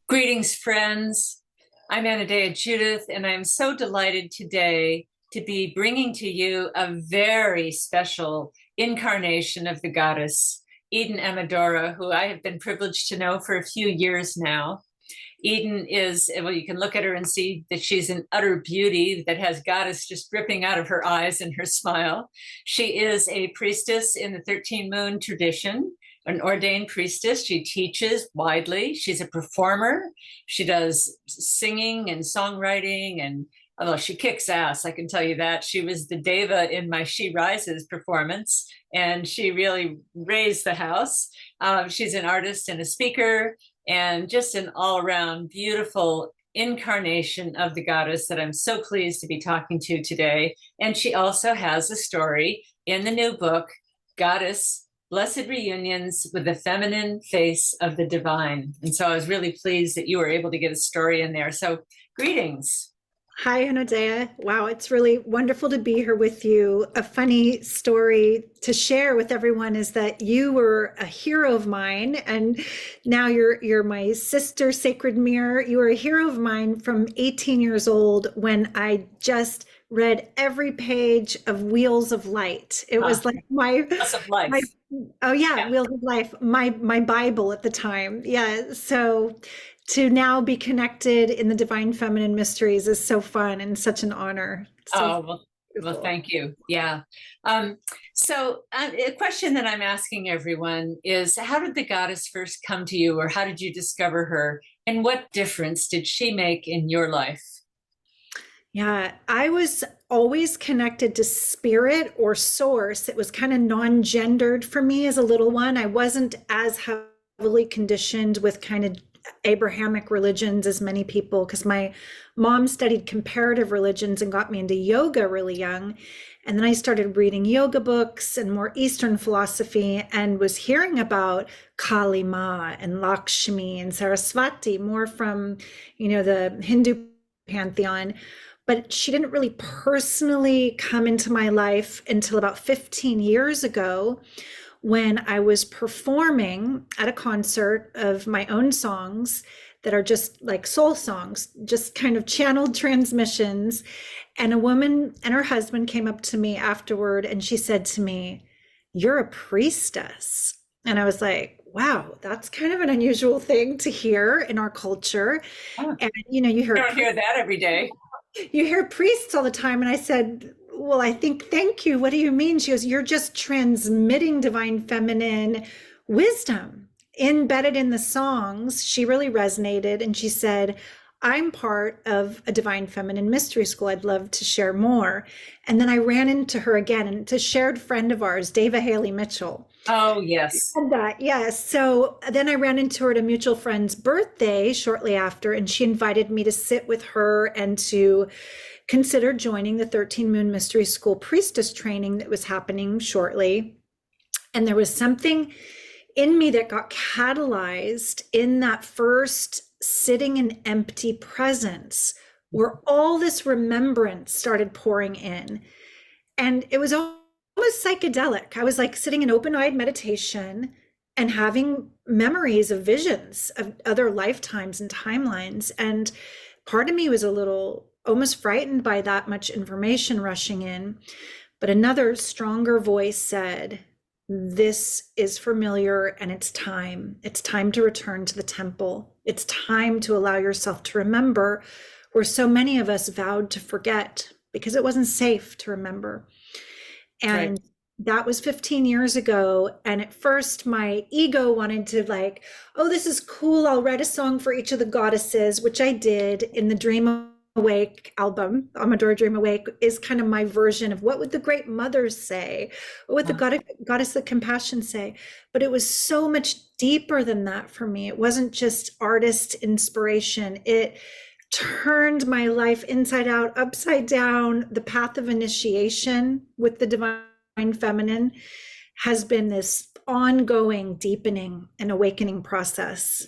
Greetings, friends. I'm Anodea Judith, and I'm so delighted today to be bringing to you a very special incarnation of the goddess, Eden Amadora, who I have been privileged to know for a few years now. Eden is, well, you can look at her and see that she's an utter beauty that has goddess just dripping out of her eyes and her smile. She is a priestess in the 13 Moon tradition, an ordained priestess. She teaches widely. She's a performer. She does singing and songwriting, and although she kicks ass, I can tell you that. She was the Deva in my She Rises performance, and she really raised the house. She's an artist and a speaker, and just an all-around beautiful incarnation of the goddess that I'm so pleased to be talking to today. And she also has a story in the new book, Goddess, Blessed Reunions with the Feminine Face of the Divine. And so I was really pleased that you were able to get a story in there. So greetings. Hi, Anodea. Wow, it's really wonderful to be here with you. A funny story to share with everyone is that you were a hero of mine, and now you're my sister, Sacred Mirror. You were a hero of mine from 18 years old when I just read every page of Wheels of Light. It was like Wheels of Life. Yeah, Wheels of Life, my Bible at the time. Yeah, so to now be connected in the Divine Feminine Mysteries is so fun and such an honor. Well, thank you. Yeah. So a question that I'm asking everyone is, how did the goddess first come to you, or how did you discover her, and what difference did she make in your life? Yeah, I was always connected to spirit or source. It was kind of non-gendered for me as a little one. I wasn't as heavily conditioned with kind of Abrahamic religions as many people, because my mom studied comparative religions and got me into yoga really young. And then I started reading yoga books and more Eastern philosophy, and was hearing about Kali Ma and Lakshmi and Saraswati, more from, the Hindu pantheon. But she didn't really personally come into my life until about 15 years ago, when I was performing at a concert of my own songs that are just like soul songs, just kind of channeled transmissions. And a woman and her husband came up to me afterward, and she said to me, "You're a priestess." And I was like, wow, that's kind of an unusual thing to hear in our culture. Oh, and you don't hear that every day. You hear priests all the time. And I said, well, I think, thank you. What do you mean? She goes, you're just transmitting divine feminine wisdom embedded in the songs. She really resonated. And she said, I'm part of a divine feminine mystery school. I'd love to share more. And then I ran into her again, and it's a shared friend of ours, Dava Haley Mitchell. Oh, yes. And yes. So then I ran into her at a mutual friend's birthday shortly after, and she invited me to sit with her and to consider joining the 13 Moon Mystery School Priestess training that was happening shortly. And there was something in me that got catalyzed in that first sitting in empty presence, where all this remembrance started pouring in. And it was almost psychedelic. I was like sitting in open-eyed meditation and having memories of visions of other lifetimes and timelines. And part of me was a little almost frightened by that much information rushing in. But another stronger voice said, this is familiar, and it's time. It's time to return to the temple. It's time to allow yourself to remember where so many of us vowed to forget because it wasn't safe to remember. And that was 15 years ago. And at first my ego wanted to like, oh, this is cool. I'll write a song for each of the goddesses, which I did in the Dream Awake album. Amadora Dream Awake is kind of my version of what would the great mothers say? What would the goddess of compassion say? But it was so much deeper than that for me. It wasn't just artist inspiration. It turned my life inside out, upside down. The path of initiation with the divine feminine has been this ongoing deepening and awakening process.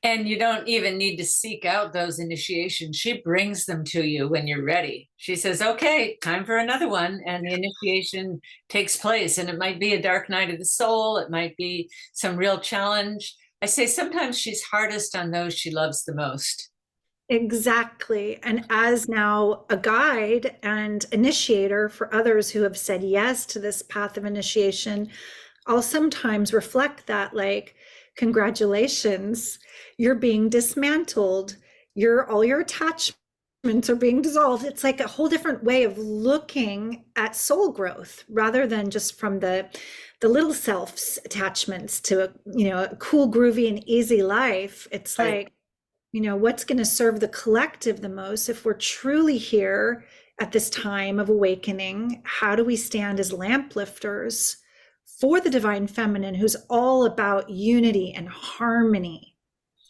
And you don't even need to seek out those initiations. She brings them to you when you're ready. She says, okay, time for another one. And the initiation takes place. And it might be a dark night of the soul. It might be some real challenge. I say sometimes she's hardest on those she loves the most. Exactly. And as now a guide and initiator for others who have said yes to this path of initiation, I'll sometimes reflect that, like, congratulations, you're being dismantled. All your attachments are being dissolved. It's like a whole different way of looking at soul growth rather than just from the little self's attachments to a cool, groovy, and easy life. It's Right. like, what's going to serve the collective the most if we're truly here at this time of awakening? How do we stand as lamp lifters for the divine feminine, who's all about unity and harmony?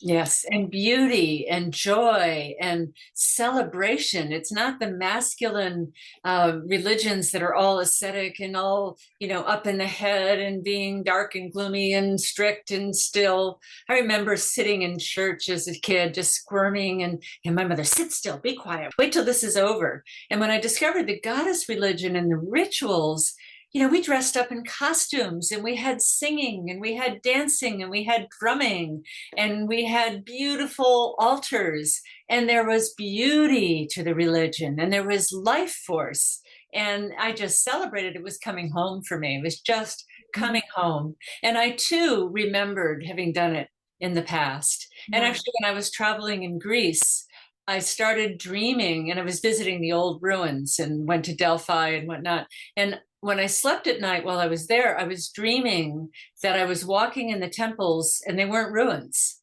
Yes, and beauty and joy and celebration. It's not the masculine religions that are all ascetic and all, up in the head and being dark and gloomy and strict and still. I remember sitting in church as a kid, just squirming, and my mother, sit still, be quiet, wait till this is over. And when I discovered the goddess religion and the rituals, we dressed up in costumes and we had singing and we had dancing and we had drumming and we had beautiful altars, and there was beauty to the religion and there was life force. And I just celebrated it was coming home for me. It was just coming home. And I too remembered having done it in the past. And actually, when I was traveling in Greece, I started dreaming, and I was visiting the old ruins and went to Delphi and whatnot. And when I slept at night while I was there, I was dreaming that I was walking in the temples and they weren't ruins.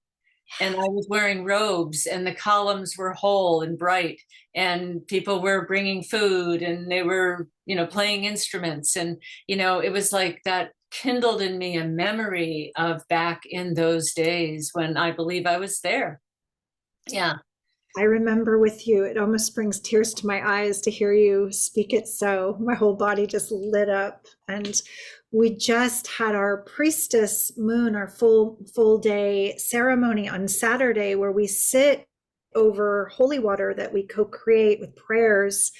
And I was wearing robes and the columns were whole and bright and people were bringing food and they were, playing instruments. And, it was like that kindled in me a memory of back in those days when I believe I was there. Yeah. I remember with you, it almost brings tears to my eyes to hear you speak it. So my whole body just lit up. And we just had our Priestess moon, our full day ceremony on Saturday, where we sit over holy water that we co-create with prayers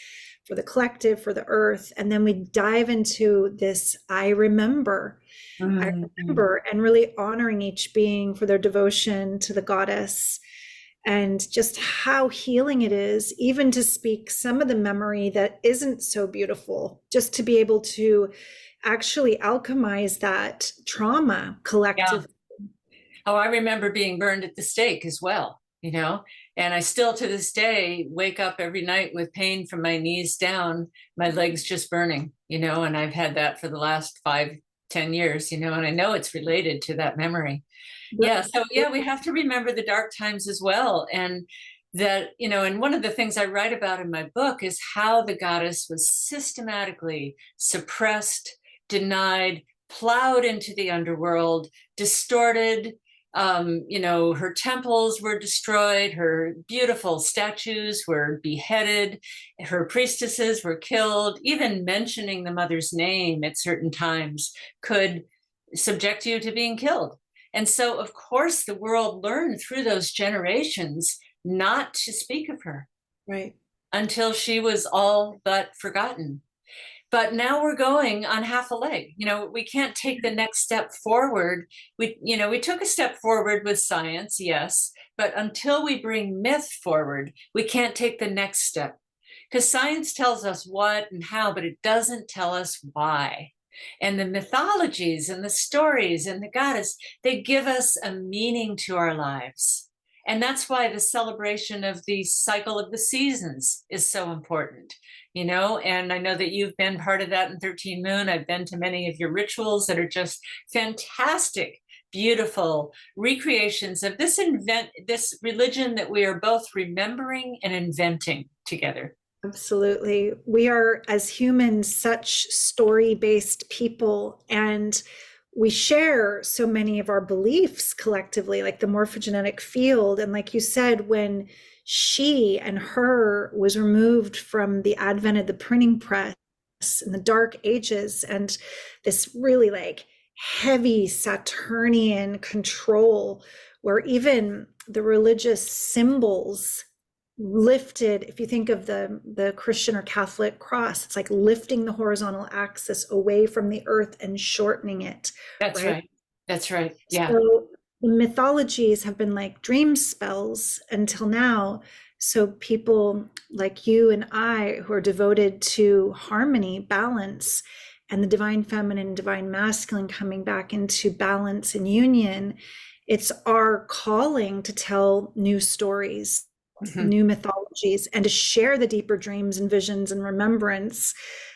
for the collective, for the earth. And then we dive into this I remember, and really honoring each being for their devotion to the goddess. And just how healing it is, even to speak some of the memory that isn't so beautiful, just to be able to actually alchemize that trauma collectively. Yeah. Oh, I remember being burned at the stake as well, and I still to this day wake up every night with pain from my knees down, my legs just burning, and I've had that for the last 5-10 years, and I know it's related to that memory. Yeah. So yeah, we have to remember the dark times as well. And that, and one of the things I write about in my book is how the goddess was systematically suppressed, denied, plowed into the underworld, distorted. Her temples were destroyed, her beautiful statues were beheaded, her priestesses were killed. Even mentioning the mother's name at certain times could subject you to being killed. And so, of course, the world learned through those generations not to speak of her. Right. Until she was all but forgotten. But now we're going on half a leg. We can't take the next step forward. We took a step forward with science, yes, but until we bring myth forward, we can't take the next step. Because science tells us what and how, but it doesn't tell us why. And the mythologies and the stories and the goddess, they give us a meaning to our lives. And that's why the celebration of the cycle of the seasons is so important, and I know that you've been part of that in 13 Moon. I've been to many of your rituals that are just fantastic, beautiful recreations of this religion that we are both remembering and inventing together. Absolutely. We are, as humans, such story-based people, and we share so many of our beliefs collectively, like the morphogenetic field. And like you said, when she and her was removed from the advent of the printing press in the dark ages, and this really like heavy Saturnian control where even the religious symbols lifted, if you think of the Christian or Catholic cross, it's like lifting the horizontal axis away from the earth and shortening it. That's right. That's right. Yeah. So the mythologies have been like dream spells until now. So people like you and I who are devoted to harmony, balance, and the divine feminine, divine masculine coming back into balance and union, it's our calling to tell new stories, new mythologies, and to share the deeper dreams and visions and remembrance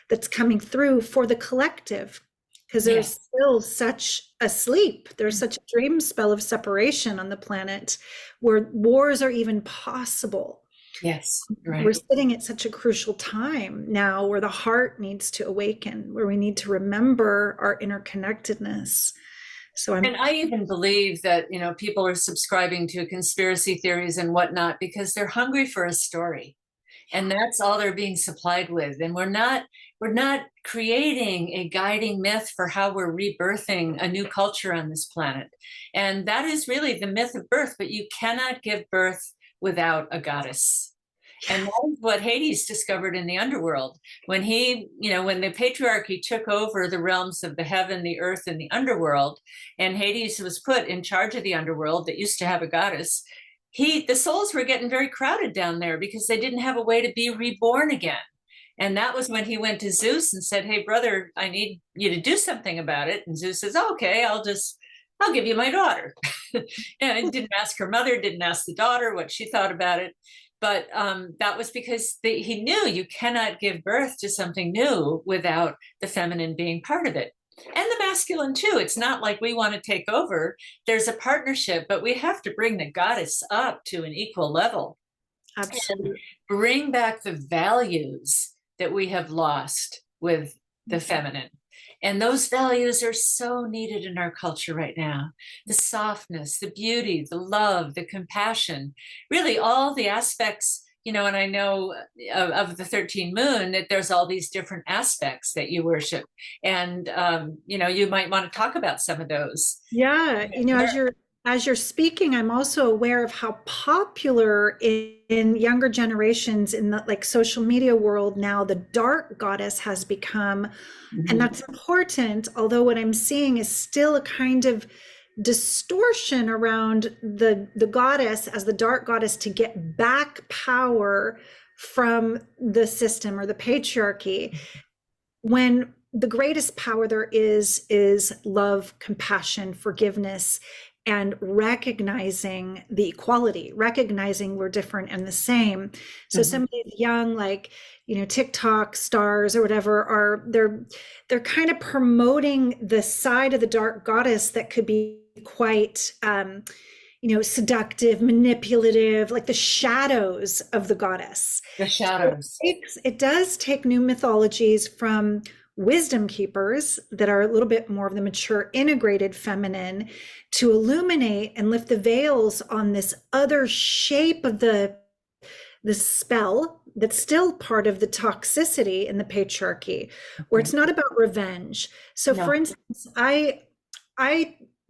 that's coming through for the collective. Because there's still such a sleep, there's such a dream spell of separation on the planet where wars are even possible. Yes, right. We're sitting at such a crucial time now where the heart needs to awaken, where we need to remember our interconnectedness. And I even believe that, people are subscribing to conspiracy theories and whatnot because they're hungry for a story. And that's all they're being supplied with. And we're not creating a guiding myth for how we're rebirthing a new culture on this planet. And that is really the myth of birth, but you cannot give birth without a goddess. And that is what Hades discovered in the underworld. When when the patriarchy took over the realms of the heaven, the earth, and the underworld, and Hades was put in charge of the underworld that used to have a goddess, the souls were getting very crowded down there because they didn't have a way to be reborn again. And that was when he went to Zeus and said, "Hey, brother, I need you to do something about it." And Zeus says, "Oh, okay, I'll give you my daughter." And didn't ask her mother, didn't ask the daughter what she thought about it. But that was because he knew you cannot give birth to something new without the feminine being part of it. And the masculine too. It's not like we want to take over. There's a partnership, but we have to bring the goddess up to an equal level. Absolutely. And bring back the values that we have lost with the feminine. And those values are so needed in our culture right now. The softness, the beauty, the love, the compassion, really all the aspects, and I know of the 13 moon that there's all these different aspects that you worship. And, you might want to talk about some of those. Yeah. As you're speaking, I'm also aware of how popular in younger generations in the social media world now the dark goddess has become. And that's important, although what I'm seeing is still a kind of distortion around the goddess as the dark goddess to get back power from the system or the patriarchy, when the greatest power there is love, compassion, forgiveness, and recognizing the equality, recognizing we're different and the same. So some of these young, TikTok stars or whatever they're kind of promoting the side of the dark goddess that could be quite, seductive, manipulative, like the shadows of the goddess. The shadows. So it does take new mythologies from wisdom keepers that are a little bit more of the mature, integrated feminine to illuminate and lift the veils on this other shape of the spell that's still part of the toxicity in the patriarchy, where it's not about revenge. So for instance, I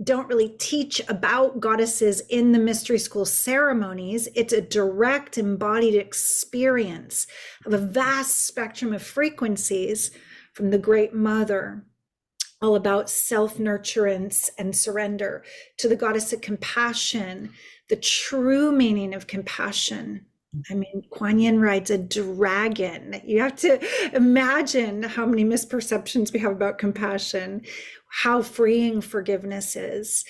don't really teach about goddesses in the mystery school ceremonies. It's a direct embodied experience of a vast spectrum of frequencies from the Great Mother, all about self-nurturance and surrender, to the goddess of compassion, the true meaning of compassion. I mean, Kuan Yin rides a dragon. You have to imagine how many misperceptions we have about compassion, how freeing forgiveness is,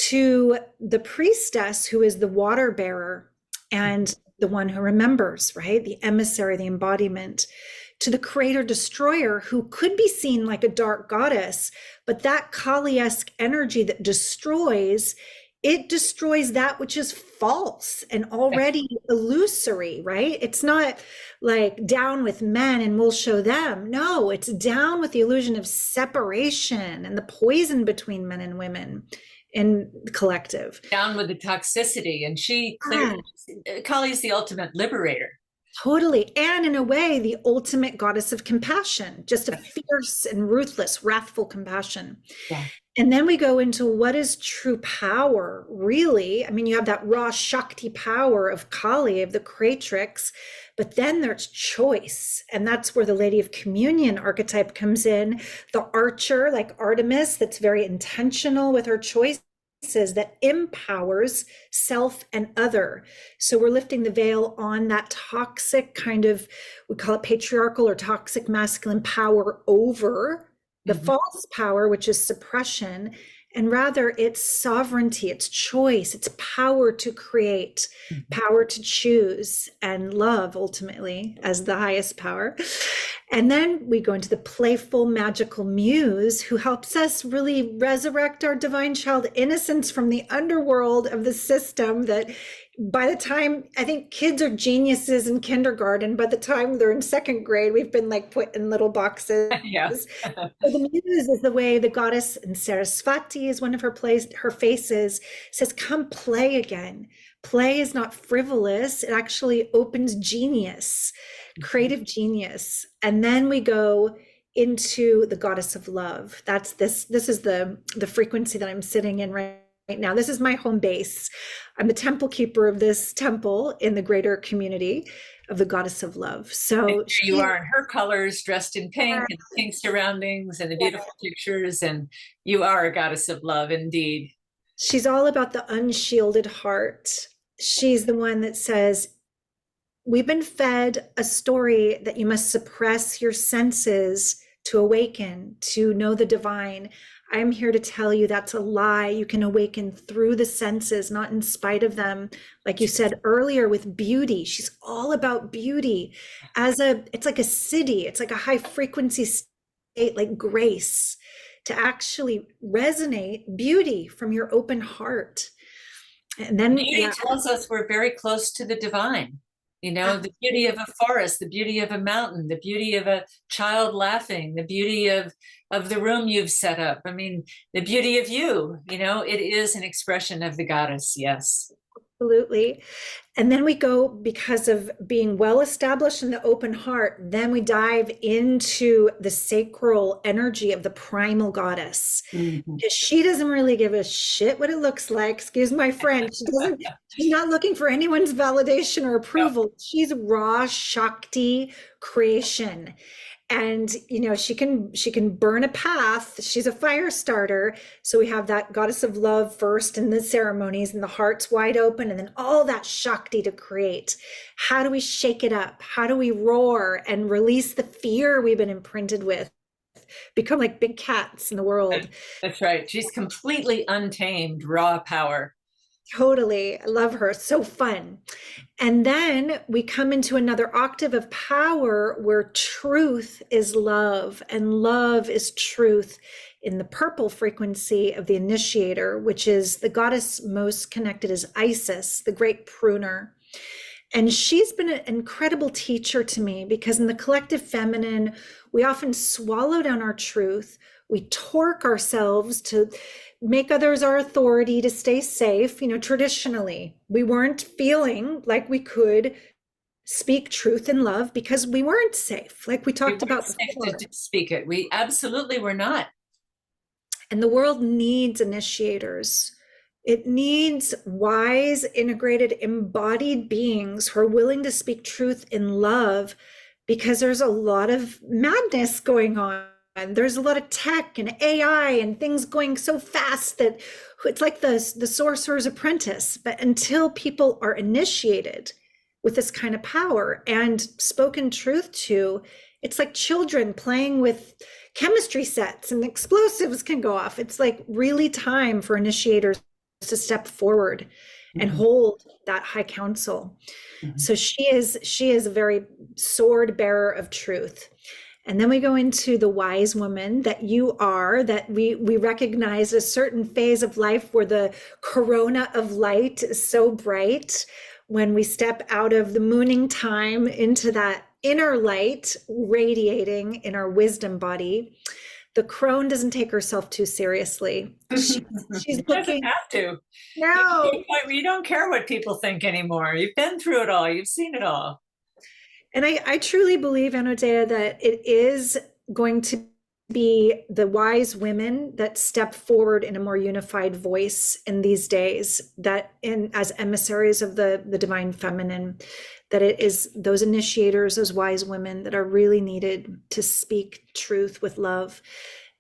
to the priestess, who is the water bearer and the one who remembers, right? The emissary, the embodiment, to the creator destroyer, who could be seen like a dark goddess, but that Kali-esque energy that destroys, it destroys that which is false and already illusory, right? It's not like down with men and we'll show them. No, it's down with the illusion of separation and the poison between men and women in the collective. Down with the toxicity. And Kali's the ultimate liberator. Totally. And in a way, the ultimate goddess of compassion, just a fierce and ruthless, wrathful compassion. Yeah. And then we go into what is true power, really. I mean, you have that raw Shakti power of Kali, of the creatrix, but then there's choice. And that's where the Lady of Communion archetype comes in. The archer, like Artemis, that's very intentional with her choices, that empowers self and other. So we're lifting the veil on that toxic kind of, we call it patriarchal or toxic masculine power over the false power, which is suppression, and rather it's sovereignty, it's choice, it's power to create, power to choose, and love ultimately as the highest power. And then we go into the playful, magical muse who helps us really resurrect our divine child innocence from the underworld of the system that by the time, I think kids are geniuses in kindergarten, by the time they're in second grade, we've been like put in little boxes. Yeah. So the muse is the way the goddess, and Sarasvati is one of her faces, says, come play again. Play is not frivolous. It actually opens genius, creative genius. And then we go into the goddess of love. That's this is the frequency that I'm sitting in right now. This is my home base. I'm the temple keeper of this temple in the greater community of the goddess of love. So you are in her colors, dressed in pink and pink surroundings and the beautiful pictures, and you are a goddess of love indeed. She's all about the unshielded heart. She's the one that says, we've been fed a story that you must suppress your senses to awaken, to know the divine. I'm here to tell you that's a lie. You can awaken through the senses, not in spite of them. Like you said earlier with beauty, she's all about beauty it's like a city. It's like a high frequency state, like grace, to actually resonate beauty from your open heart. And then beauty tells us we're very close to the divine. You know, the beauty of a forest, the beauty of a mountain, the beauty of a child laughing, the beauty of the room you've set up. I mean, the beauty of you, you know, it is an expression of the goddess. Yes. Absolutely. And then we go, because of being well established in the open heart, then we dive into the sacral energy of the primal goddess. Because she doesn't really give a shit what it looks like. Excuse my French. She's not looking for anyone's validation or approval. No. She's raw Shakti creation. And, you know, she can burn a path. She's a fire starter. So we have that goddess of love first in the ceremonies, and the heart's wide open, and then all that Shakti to create. How do we shake it up? How do we roar and release the fear we've been imprinted with? Become like big cats in the world. That's right. She's completely untamed, raw power. Totally. I love her. So fun. And then we come into another octave of power where truth is love and love is truth in the purple frequency of the initiator, which is the goddess most connected is Isis, the great pruner. And she's been an incredible teacher to me, because in the collective feminine, we often swallow down our truth. We torque ourselves to make others our authority to stay safe. You know, traditionally, we weren't feeling like we could speak truth in love because we weren't safe. Like we talked about before. To speak it. We absolutely were not. And the world needs initiators. It needs wise, integrated, embodied beings who are willing to speak truth in love, because there's a lot of madness going on. And there's a lot of tech and AI and things going so fast that it's like the sorcerer's apprentice. But until people are initiated with this kind of power and spoken truth to, it's like children playing with chemistry sets and explosives can go off. It's like really time for initiators to step forward and hold that high council. So she is a very sword bearer of truth. And then we go into the wise woman that you are, that we recognize a certain phase of life where the corona of light is so bright. When we step out of the mooning time into that inner light radiating in our wisdom body, the crone doesn't take herself too seriously. She's doesn't have to. No. You don't care what people think anymore. You've been through it all. You've seen it all. And I truly believe, Anodea, that it is going to be the wise women that step forward in a more unified voice in these days, that in as emissaries of the divine feminine, that it is those initiators, those wise women that are really needed to speak truth with love.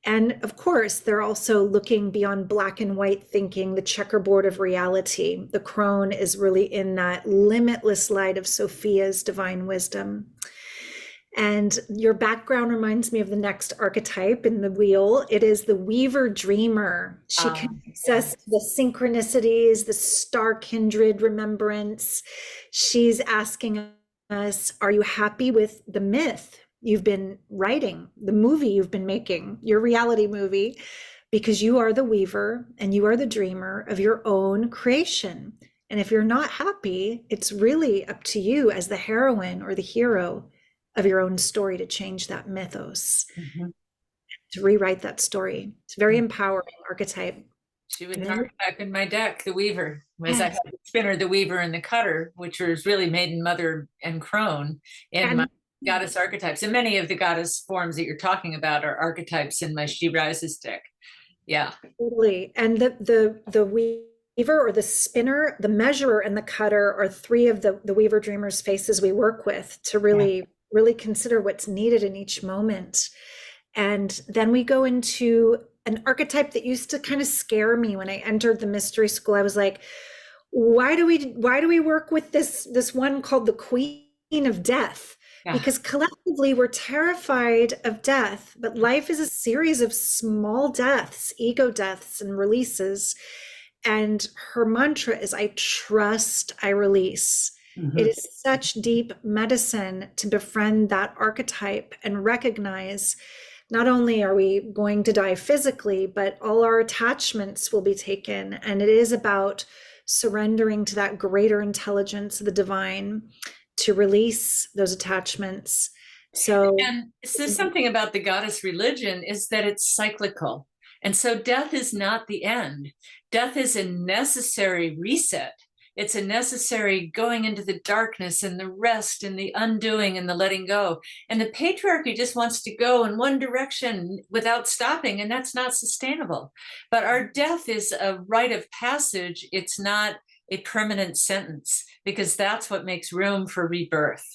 And of course, they're also looking beyond black and white thinking, the checkerboard of reality. The Crone is really in that limitless light of Sophia's divine wisdom. And your background reminds me of the next archetype in the wheel. It is the Weaver Dreamer. She connects us to the synchronicities, the star kindred remembrance. She's asking us, are you happy with the myth you've been writing, the movie you've been making, your reality movie? Because you are the weaver and you are the dreamer of your own creation. And if you're not happy, it's really up to you as the heroine or the hero of your own story to change that mythos, to rewrite that story. It's a very empowering archetype. She was an archetype in my deck, the Weaver. Was I had the Spinner, the Weaver, and the Cutter, which was really Maiden, Mother, and Crone in my goddess archetypes. And many of the goddess forms that you're talking about are archetypes in my She Rises deck. Yeah. Totally. And the Weaver or the Spinner, the Measurer, and the Cutter are three of the Weaver Dreamers faces we work with to really consider what's needed in each moment. And then we go into an archetype that used to kind of scare me when I entered the mystery school. I was like, why do we work with this one called the Queen of Death? Because collectively we're terrified of death, but life is a series of small deaths, ego deaths and releases. And her mantra is, I trust, I release. It is such deep medicine to befriend that archetype and recognize not only are we going to die physically, but all our attachments will be taken. And it is about surrendering to that greater intelligence of the divine to release those attachments. And so something about the goddess religion is that it's cyclical. And so death is not the end. Death is a necessary reset. It's a necessary going into the darkness and the rest and the undoing and the letting go. And the patriarchy just wants to go in one direction without stopping, and that's not sustainable. But our death is a rite of passage. It's not a permanent sentence, because that's what makes room for rebirth.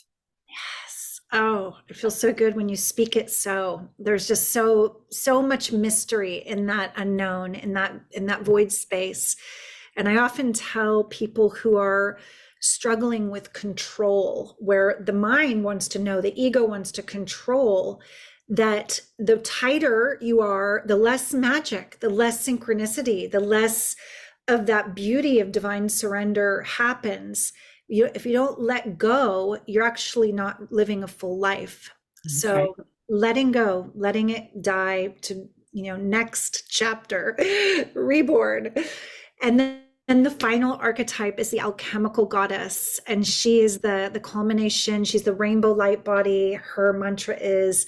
Yes. Oh, it feels so good when you speak it so. There's just so much mystery in that unknown, in that void space. And I often tell people who are struggling with control, where the mind wants to know, the ego wants to control, that the tighter you are, the less magic, the less synchronicity, the less of that beauty of divine surrender happens. If you don't let go, you're actually not living a full life. So letting go, letting it die to, next chapter, reborn. And then the final archetype is the alchemical goddess. And she is the culmination. She's the rainbow light body. Her mantra is,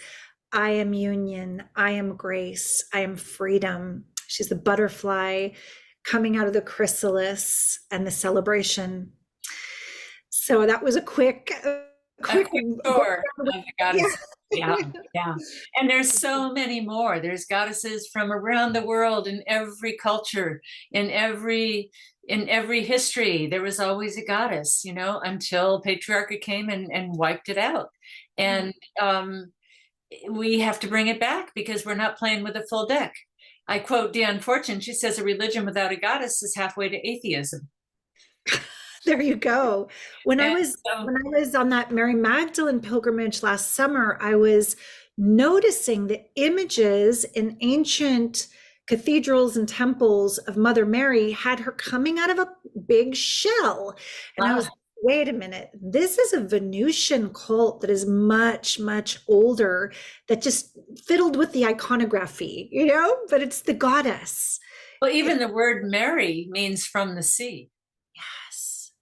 I am union, I am grace, I am freedom. She's the butterfly coming out of the chrysalis and the celebration. So that was a quick tour of the goddess. Yeah. And there's so many more. There's goddesses from around the world, in every culture, in every history. There was always a goddess, until patriarchy came and wiped it out. And we have to bring it back, because we're not playing with a full deck. I quote Diane Fortune. She says, a religion without a goddess is halfway to atheism. There you go. When I was on that Mary Magdalene pilgrimage last summer, I was noticing the images in ancient cathedrals and temples of Mother Mary had her coming out of a big shell. And I was, wait a minute, this is a Venusian cult that is much, much older, that just fiddled with the iconography, but it's the goddess. Well, even the word Mary means from the sea.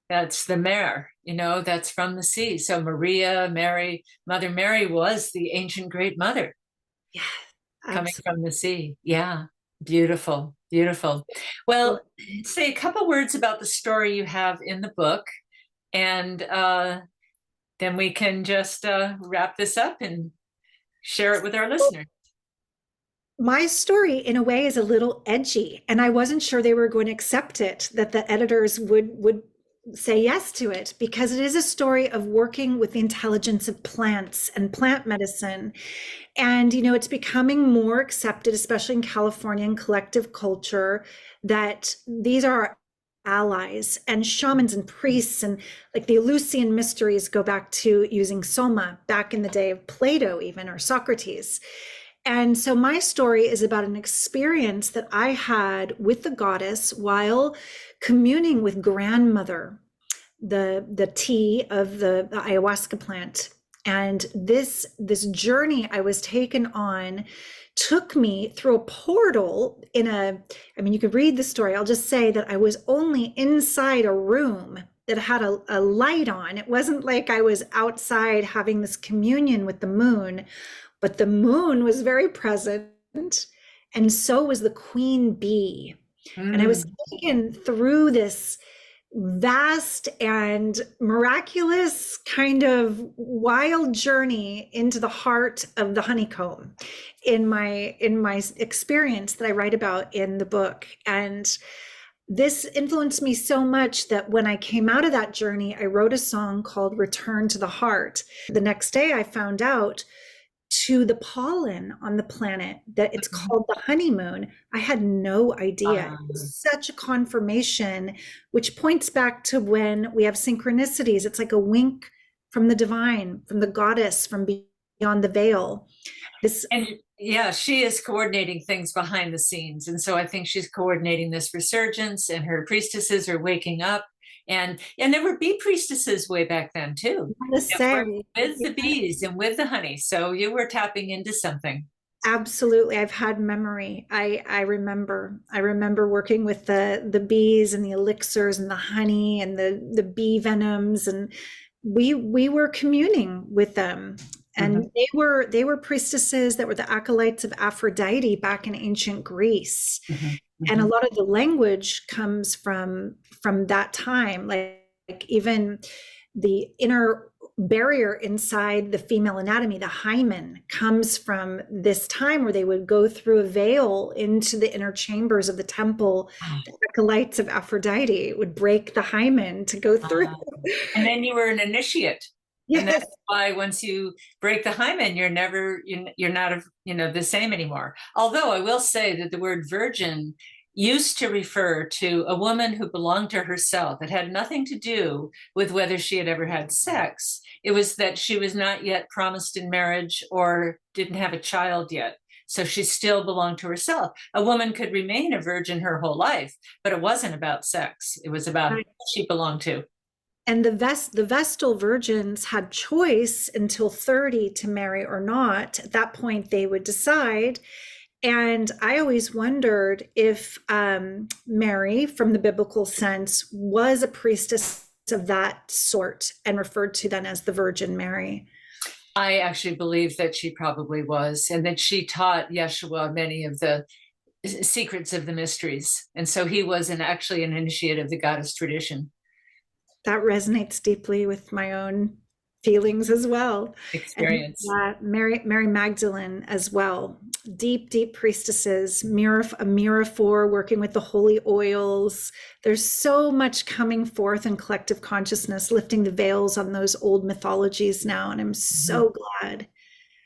That's the mare, that's from the sea. So Maria, Mary, Mother Mary was the ancient great mother. Yeah, coming from the sea. Yeah, beautiful, beautiful. Well, say a couple words about the story you have in the book, and then we can just wrap this up and share it with our listeners. my story in a way is a little edgy, and I wasn't sure they were going to accept it, that the editors would say yes to it, because it is a story of working with the intelligence of plants and plant medicine. And, it's becoming more accepted, especially in California and collective culture, that these are our allies, and shamans and priests, and like the Eleusinian mysteries go back to using soma back in the day of Plato, even, or Socrates. And so my story is about an experience that I had with the goddess while communing with grandmother, the tea of the ayahuasca plant. And this journey I was taken on took me through a portal you could read the story. I'll just say that I was only inside a room that had a light on. It wasn't like I was outside having this communion with the moon, but the moon was very present, and so was the queen bee. And I was taken through this vast and miraculous kind of wild journey into the heart of the honeycomb in my experience that I write about in the book. And this influenced me so much that when I came out of that journey, I wrote a song called Return to the Heart. The next day I found out, to the pollen on the planet, that it's called the honeymoon. I had no idea. It was such a confirmation, which points back to when we have synchronicities. It's like a wink from the divine, from the goddess, from beyond the veil. She is coordinating things behind the scenes. And so I think she's coordinating this resurgence, and her priestesses are waking up. And there were bee priestesses way back then too, with the bees and with the honey. So you were tapping into something. Absolutely. I've had memory. I remember working with the bees and the elixirs and the honey and the bee venoms, and we were communing with them. And they were priestesses that were the acolytes of Aphrodite back in ancient Greece. And a lot of the language comes from that time, like even the inner barrier inside the female anatomy, the hymen, comes from this time where they would go through a veil into the inner chambers of the temple. The acolytes of Aphrodite would break the hymen to go through. And then you were an initiate. Yes. And that's why once you break the hymen, you're not the same anymore. Although I will say that the word virgin used to refer to a woman who belonged to herself. It had nothing to do with whether she had ever had sex. It was that she was not yet promised in marriage or didn't have a child yet. So she still belonged to herself. A woman could remain a virgin her whole life, but it wasn't about sex. It was about who she belonged to. And the Vestal virgins had choice until 30 to marry or not. At that point, they would decide. And I always wondered if Mary, from the biblical sense, was a priestess of that sort and referred to then as the Virgin Mary. I actually believe that she probably was, and that she taught Yeshua many of the secrets of the mysteries. And so he was actually an initiate of the goddess tradition. That resonates deeply with my own feelings as well. Experience. And, Mary Magdalene as well. Deep priestesses, Miraphor, working with the holy oils. There's so much coming forth in collective consciousness, lifting the veils on those old mythologies now. And I'm so glad.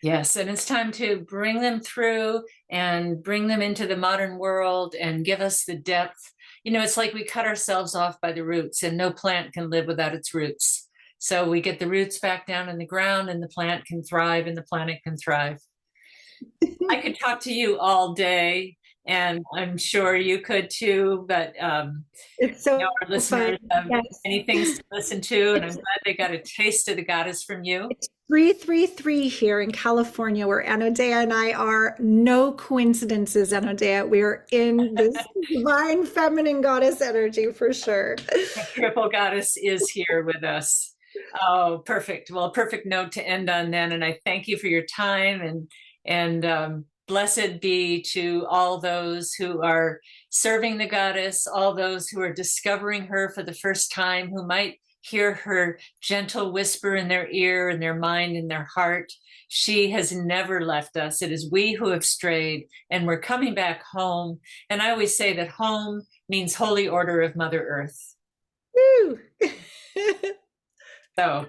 Yes, and it's time to bring them through and bring them into the modern world and give us the depth. It's like we cut ourselves off by the roots, and no plant can live without its roots. So we get the roots back down in the ground, and the plant can thrive, and the planet can thrive. I could talk to you all day, and I'm sure you could too, but it's so our listeners have many things to listen to, and I'm glad they got a taste of the goddess from you. It's 333 here in California, where Anodea and I are. No coincidences, Anodea. We are in this divine feminine goddess energy for sure. The triple goddess is here with us. Oh, perfect. Well, perfect note to end on then. And I thank you for your time, and blessed be to all those who are serving the goddess, all those who are discovering her for the first time, who might hear her gentle whisper in their ear, in their mind, in their heart. She has never left us. It is we who have strayed, and we're coming back home. And I always say that home means Holy Order of Mother Earth. Woo! So